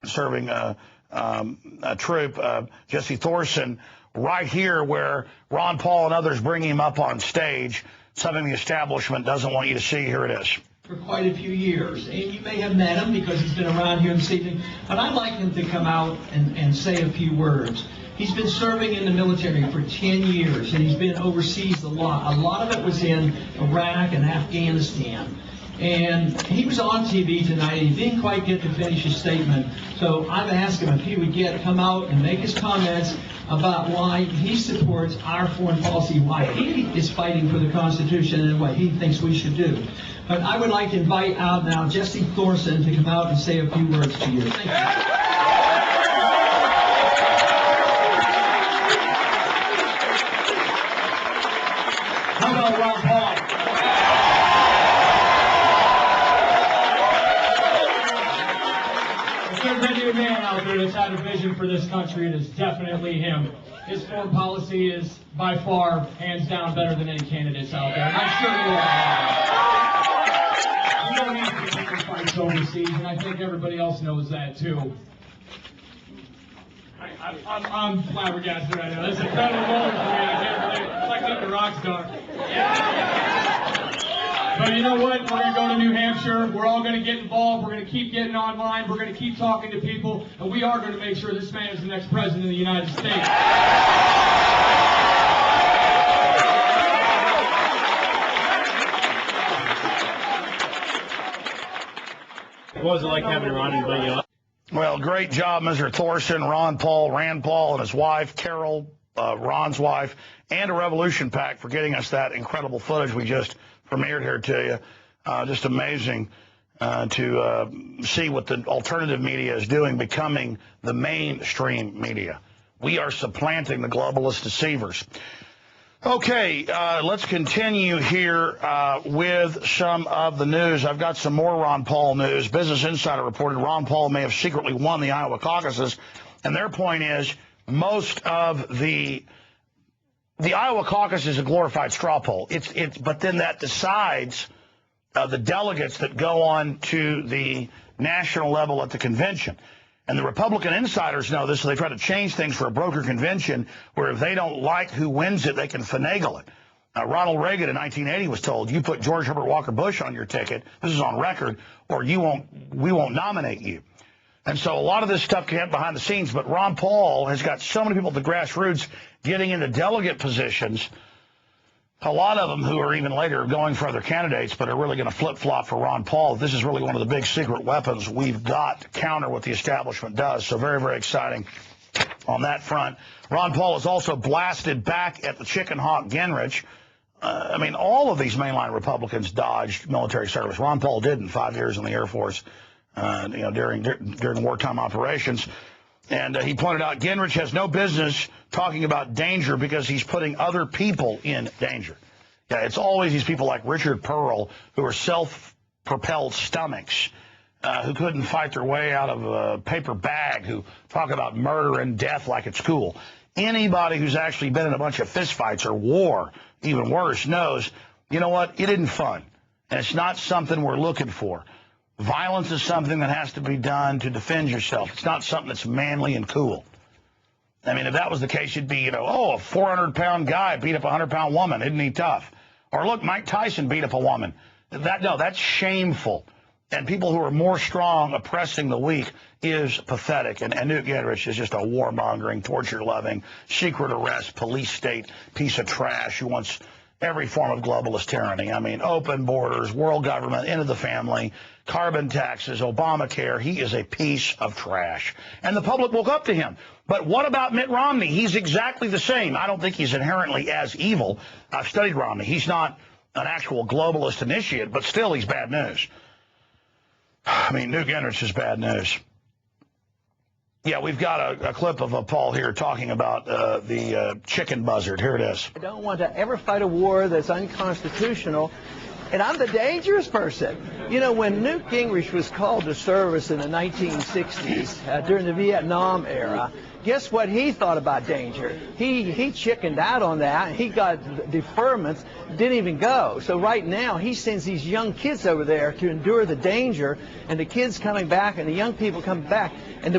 serving troop, Jesse Thorson, right here where Ron Paul and others bring him up on stage, something the establishment doesn't want you to see. Here it is. For quite a few years, and you may have met him because he's been around here this evening, but I'd like him to come out and say a few words. He's been serving in the military for 10 years, and he's been overseas a lot. A lot of it was in Iraq and Afghanistan. And he was on TV tonight, and he didn't quite get to finish his statement. So I've asked him if he would come out and make his comments about why he supports our foreign policy, why he is fighting for the Constitution, and what he thinks we should do. But I would like to invite out now Jesse Thorson to come out and say a few words to you. Thank you. How about Ron Paul? If there's any man out there that's had a vision for this country, it is definitely him. His foreign policy is by far, hands down, better than any candidates out there. And I'm sure you all have. We don't need to take the fights overseas, and I think everybody else knows that too. I'm flabbergasted right now. This is an incredible moment for me. I can't believe it. It's like being a rock star. But you know what? We're going to go to New Hampshire. We're all going to get involved. We're going to keep getting online. We're going to keep talking to people. And we are going to make sure this man is the next president of the United States. What was it like having Ron invite you on? Well, great job, Mr. Thorson, Ron Paul, Rand Paul, and his wife, Carol, Ron's wife, and a Revolution PAC for getting us that incredible footage we just premiered here to you. Just amazing to see what the alternative media is doing, becoming the mainstream media. We are supplanting the globalist deceivers. Okay, let's continue here with some of the news. I've got some more Ron Paul news. Business Insider reported Ron Paul may have secretly won the Iowa caucuses, and their point is most of the Iowa caucus is a glorified straw poll. But then that decides the delegates that go on to the national level at the convention. And the Republican insiders know this, so they try to change things for a broker convention where if they don't like who wins it, they can finagle it. Ronald Reagan in 1980 was told, you put George Herbert Walker Bush on your ticket, this is on record, or we won't nominate you. And so a lot of this stuff can happen behind the scenes, but Ron Paul has got so many people at the grassroots getting into delegate positions, a lot of them who are even later going for other candidates, but are really going to flip-flop for Ron Paul. This is really one of the big secret weapons we've got to counter what the establishment does. So very, very exciting on that front. Ron Paul is also blasted back at the chicken hawk Gingrich. I mean, all of these mainline Republicans dodged military service. Ron Paul didn't, 5 years in the Air Force, during wartime operations. And he pointed out Gingrich has no business talking about danger because he's putting other people in danger. Yeah, it's always these people like Richard Pearl who are self-propelled stomachs who couldn't fight their way out of a paper bag, who talk about murder and death like it's cool. Anybody who's actually been in a bunch of fistfights or war, even worse, knows, you know what, it isn't fun. And it's not something we're looking for. Violence is something that has to be done to defend yourself. It's not something that's manly and cool. I mean, if that was the case, you'd be, oh, a 400-pound guy beat up a 100-pound woman. Isn't he tough? Or look, Mike Tyson beat up a woman. No, that's shameful. And people who are more strong oppressing the weak is pathetic. And Newt Gingrich is just a warmongering, torture-loving, secret arrest, police state piece of trash who wants every form of globalist tyranny. I mean, open borders, world government, end of the family, carbon taxes, Obamacare. He is a piece of trash. And the public woke up to him. But what about Mitt Romney? He's exactly the same. I don't think he's inherently as evil. I've studied Romney. He's not an actual globalist initiate, but still he's bad news. I mean, Newt Gingrich is bad news. Yeah, we've got a clip of Paul here talking about the chicken buzzard. Here it is. I don't want to ever fight a war that's unconstitutional, and I'm the dangerous person. You know, when Newt Gingrich was called to service in the 1960s during the Vietnam era, guess what he thought about danger? He chickened out on that. He got deferments, didn't even go. So right now he sends these young kids over there to endure the danger, and the kids coming back and the young people coming back. And the